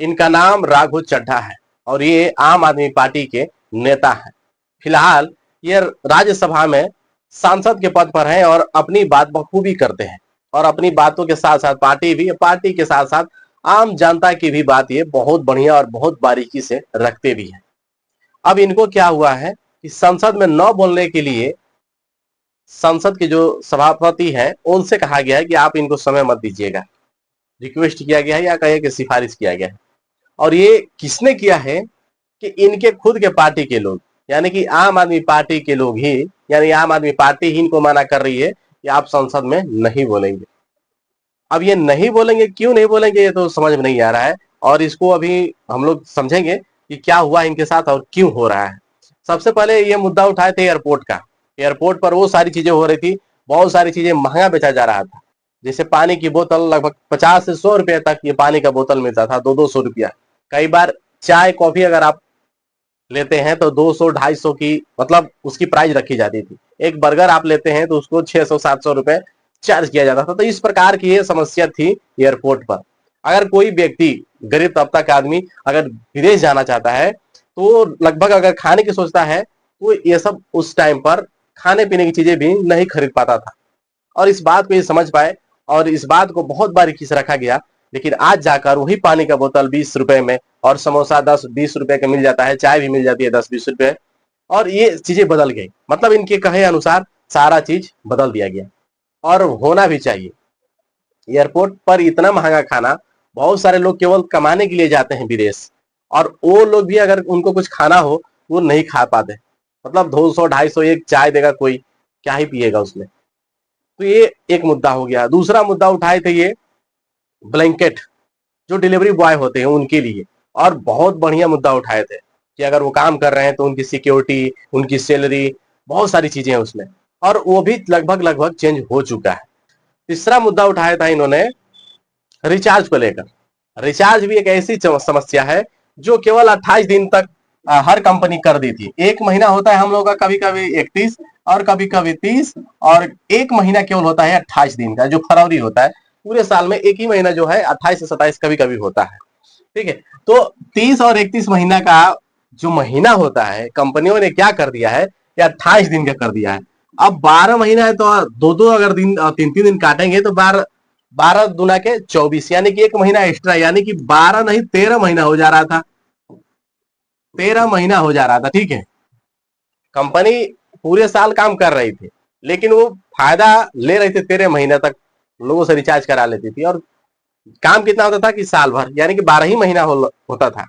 इनका नाम राघव चड्ढा है और ये आम आदमी पार्टी के नेता हैं। फिलहाल ये राज्यसभा में सांसद के पद पर हैं और अपनी बात बखूबी करते हैं और अपनी बातों के साथ साथ पार्टी के साथ साथ आम जनता की भी बात ये बहुत बढ़िया और बहुत बारीकी से रखते भी हैं। अब इनको क्या हुआ है कि संसद में न बोलने के लिए संसद के जो सभापति हैं उनसे कहा गया है कि आप इनको समय मत दीजिएगा, रिक्वेस्ट किया गया है या कहे कि सिफारिश किया गया है। और ये किसने किया है कि इनके खुद के पार्टी के लोग, यानी कि आम आदमी पार्टी के लोग ही, यानी आम आदमी पार्टी ही इनको मना कर रही है कि आप संसद में नहीं बोलेंगे। अब ये नहीं बोलेंगे, क्यों नहीं बोलेंगे ये तो समझ में नहीं आ रहा है और इसको अभी हम लोग समझेंगे कि क्या हुआ इनके साथ और क्यों हो रहा है। सबसे पहले ये मुद्दा उठाए थे एयरपोर्ट का। एयरपोर्ट पर वो सारी चीजें हो रही थी, बहुत सारी चीजें महंगा बेचा जा रहा था। जैसे पानी की बोतल लगभग 50 से 100 रुपए तक ये पानी का बोतल मिलता था, 200 रुपया। कई बार चाय कॉफी अगर आप लेते हैं तो 200-250 की मतलब उसकी प्राइस रखी जाती थी। एक बर्गर आप लेते हैं तो उसको 600-700 रुपए चार्ज किया जाता था। तो इस प्रकार की ये समस्या थी एयरपोर्ट पर। अगर कोई व्यक्ति गरीब तबका का आदमी अगर विदेश जाना चाहता है तो लगभग अगर खाने की सोचता है तो ये सब उस टाइम पर खाने पीने की चीजें भी नहीं खरीद पाता था और इस बात को ये समझ पाए और इस बात को बहुत बारीकी से रखा गया। लेकिन आज जाकर वही पानी का बोतल 20 रुपए में और समोसा 10-20 रुपए का मिल जाता है, चाय भी मिल जाती है 10-20 रुपए। और ये चीजें बदल गई, मतलब इनके कहे अनुसार सारा चीज बदल दिया गया और होना भी चाहिए। एयरपोर्ट पर इतना महंगा खाना, बहुत सारे लोग केवल कमाने के लिए जाते हैं विदेश और वो लोग भी अगर उनको कुछ खाना हो वो नहीं खा पाते। मतलब 200-250 एक चाय देगा कोई, क्या ही पिएगा उसमें। तो ये एक मुद्दा हो गया। दूसरा मुद्दा उठाए थे ये ब्लैंकेट, जो डिलीवरी बॉय होते हैं उनके लिए, और बहुत बढ़िया मुद्दा उठाए थे कि अगर वो काम कर रहे हैं तो उनकी सिक्योरिटी, उनकी सैलरी, बहुत सारी चीजें हैं उसमें, और वो भी लगभग लगभग चेंज हो चुका है। तीसरा मुद्दा उठाया था इन्होंने रिचार्ज को लेकर। रिचार्ज भी एक ऐसी समस्या है जो केवल 28 दिन तक हर कंपनी कर दी थी। एक महीना होता है हम लोग का कभी कभी 31 और कभी कभी 30, और एक महीना केवल होता है 28 दिन का, जो फरवरी होता है। पूरे साल में एक ही महीना जो है 28 से 27 कभी कभी होता है। ठीक है, तो 30 और 31 महीना का जो महीना होता है कंपनियों ने क्या कर दिया है, ये 28 दिन का कर दिया है। अब 12 महीना है तो दो दो अगर दिन 3-3 दिन काटेंगे तो 12 दुना के 24, यानी कि एक महीना एक्स्ट्रा, यानी कि 12 नहीं 13 महीना हो जा रहा था। 13 महीना हो जा रहा था। ठीक है, कंपनी पूरे साल काम कर रही थी लेकिन वो फायदा ले रही थी 13 महीने तक, लोगों से रिचार्ज करा लेती थी और काम कितना होता था कि साल भर, यानी कि 12 ही महीना होता था।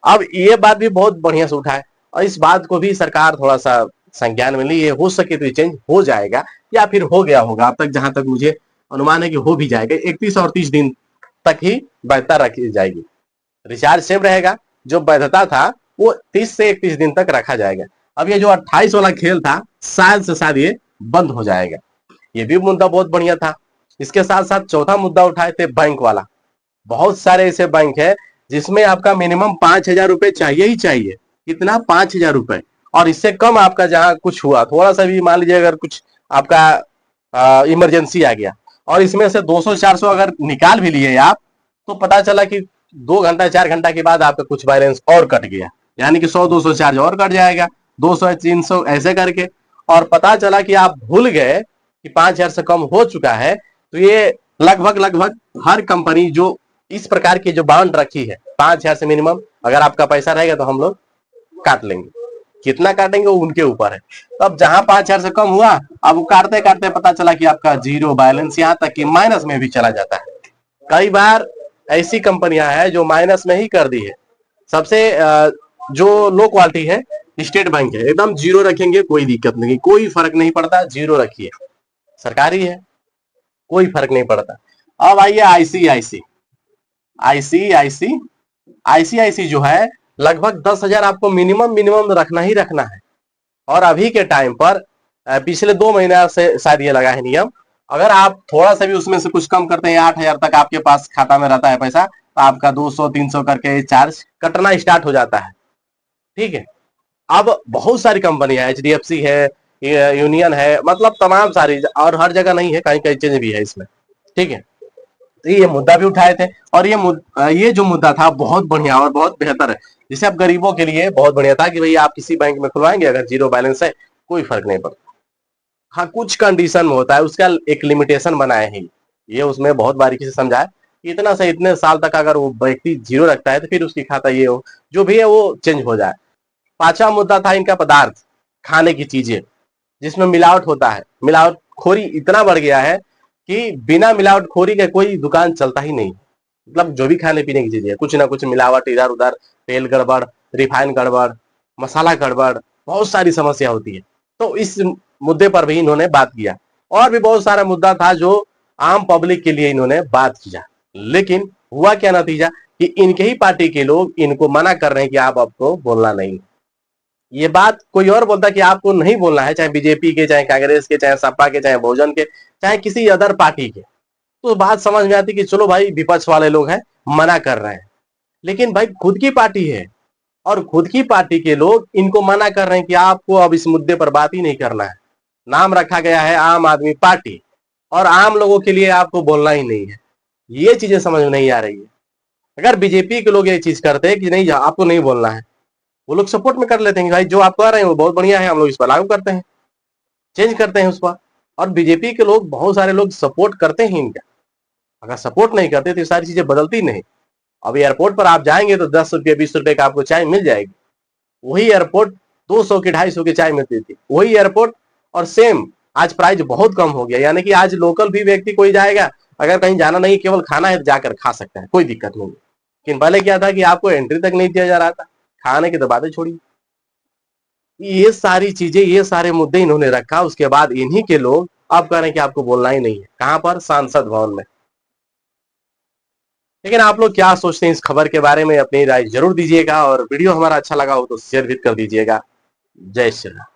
अब ये बात भी बहुत बढ़िया से उठा है और इस बात को भी सरकार थोड़ा सा संज्ञान में ली है। हो सके तो चेंज हो जाएगा या फिर हो गया होगा, अब तक जहां तक मुझे अनुमान है कि हो भी जाएगा। 31 और 30 दिन तक ही वैधता रखी जाएगी, रिचार्ज सेम रहेगा। जो वैधता था वो 30 से 31 दिन तक रखा जाएगा। अब ये जो 28 वाला खेल था शायद से शायद ये बंद हो जाएगा। ये भी मुद्दा बहुत बढ़िया था। इसके साथ साथ चौथा मुद्दा उठाए थे बैंक वाला। बहुत सारे ऐसे बैंक है जिसमें आपका मिनिमम 5,000 रुपए चाहिए ही चाहिए। कितना? 5,000 रुपए। और इससे कम आपका जहां कुछ हुआ, थोड़ा सा भी मान लीजिए अगर कुछ आपका इमरजेंसी आ गया और इसमें से 200-400 अगर निकाल भी लिए आप, तो पता चला कि 2 घंटा 4 घंटा के बाद आपका कुछ बैलेंस और कट गया, यानी कि 100-200 चार्ज और कट जाएगा, 200-300 ऐसे करके। और पता चला कि आप भूल गए कि 5,000 से कम हो चुका है। तो ये लगभग लगभग हर कंपनी जो इस प्रकार की जो बाउंड रखी है 5,000 से मिनिमम अगर आपका पैसा रहेगा तो हम लोग काट लेंगे। कितना काटेंगे वो उनके ऊपर है। तो अब जहां 5,000 से कम हुआ, अब वो काटते काटते पता चला कि आपका जीरो बैलेंस, यहाँ तक कि माइनस में भी चला जाता है। कई बार ऐसी कंपनियां हैं जो माइनस में ही कर दी है। सबसे जो लो क्वालिटी है स्टेट बैंक है, एकदम जीरो रखेंगे कोई दिक्कत नहीं, कोई फर्क नहीं पड़ता, जीरो रखिए, सरकारी है, कोई फर्क नहीं पड़ता। अब आइए आईसीआईसी। आईसीआईसी आईसीआईसी जो है लगभग 10,000 आपको मिनिमम मिनिमम रखना ही रखना है। और अभी के टाइम पर पिछले 2 महीना से शायद ये लगा है नियम, अगर आप थोड़ा सा भी उसमें से कुछ कम करते हैं, 8,000 तक आपके पास खाता में रहता है पैसा, तो आपका 200-300 करके चार्ज कटना स्टार्ट हो जाता है। ठीक है, अब बहुत सारी कंपनियां है, एचडीएफसी है, यूनियन है, मतलब तमाम सारी, और हर जगह नहीं है, कहीं कहीं चेंज भी है इसमें। ठीक है, तो ये मुद्दा भी उठाए थे, और ये जो मुद्दा था बहुत बढ़िया और बहुत बेहतर है। जैसे अब गरीबों के लिए बहुत बढ़िया था कि भाई आप किसी बैंक में खुलवाएंगे, अगर जीरो बैलेंस है कोई फर्क नहीं पड़ता। हाँ, कुछ कंडीशन में होता है, उसका एक लिमिटेशन बनाए हैं, ये उसमें बहुत बारीकी से समझा है कि इतना से इतने साल तक अगर वो व्यक्ति जीरो रखता है तो फिर उसकी खाता ये हो, जो भी है वो चेंज हो जाए। पांचवा मुद्दा था इनका पदार्थ, खाने की चीजें जिसमें मिलावट होता है। मिलावट खोरी इतना बढ़ गया है कि बिना मिलावट खोरी के कोई दुकान चलता ही नहीं। मतलब जो भी खाने पीने की चीजें है, कुछ ना कुछ मिलावट इधर उधर, तेल गड़बड़, रिफाइन गड़बड़, मसाला गड़बड़, बहुत सारी समस्या होती है। तो इस मुद्दे पर भी इन्होंने बात किया। और भी बहुत सारा मुद्दा था जो आम पब्लिक के लिए इन्होंने बात किया, लेकिन हुआ क्या नतीजा कि इनके ही पार्टी के लोग इनको मना कर रहे हैं कि आप आपको बोलना नहीं। ये बात कोई और बोलता कि आपको नहीं बोलना है, चाहे बीजेपी के, चाहे कांग्रेस के, चाहे सपा के, चाहे बहुजन के, चाहे किसी अदर पार्टी के, तो बात समझ में आती कि चलो भाई विपक्ष वाले लोग हैं, मना कर रहे हैं। लेकिन भाई खुद की पार्टी है और खुद की पार्टी के लोग इनको मना कर रहे हैं कि आपको अब इस मुद्दे पर बात ही नहीं करना है। नाम रखा गया है आम आदमी पार्टी, और आम लोगों के लिए आपको बोलना ही नहीं है। ये चीजें समझ में नहीं आ रही है। अगर बीजेपी के लोग ये चीज करते हैं कि नहीं आपको नहीं बोलना है, वो लोग सपोर्ट में कर लेते हैं भाई जो आप कह रहे हैं वो बहुत बढ़िया है, हम लोग इस पर लागू करते हैं, चेंज करते हैं उस पर। और बीजेपी के लोग, बहुत सारे लोग सपोर्ट करते हैं इनका। अगर सपोर्ट नहीं करते तो ये सारी चीजें बदलती नहीं। अब एयरपोर्ट पर आप जाएंगे तो 10 रुपये 20 रुपये का आपको चाय मिल जाएगी। वही एयरपोर्ट 200 की 250 की चाय मिलती थी, वही एयरपोर्ट और सेम आज प्राइस बहुत कम हो गया। यानी कि आज लोकल भी व्यक्ति कोई जाएगा, अगर कहीं जाना नहीं केवल खाना है तो जाकर खा सकता है, कोई दिक्कत नहीं। लेकिन पहले क्या था कि आपको एंट्री तक नहीं दिया जा रहा था, खाने की तो बातें छोड़िए। ये सारी चीजें, ये सारे मुद्दे इन्होंने रखा, उसके बाद इन्हीं के लोग अब कह रहे हैं कि आपको बोलना ही नहीं है। कहां पर? सांसद भवन में। लेकिन आप लोग क्या सोचते हैं इस खबर के बारे में? अपनी राय जरूर दीजिएगा, और वीडियो हमारा अच्छा लगा हो तो शेयर भी कर दीजिएगा। जय श्री राम।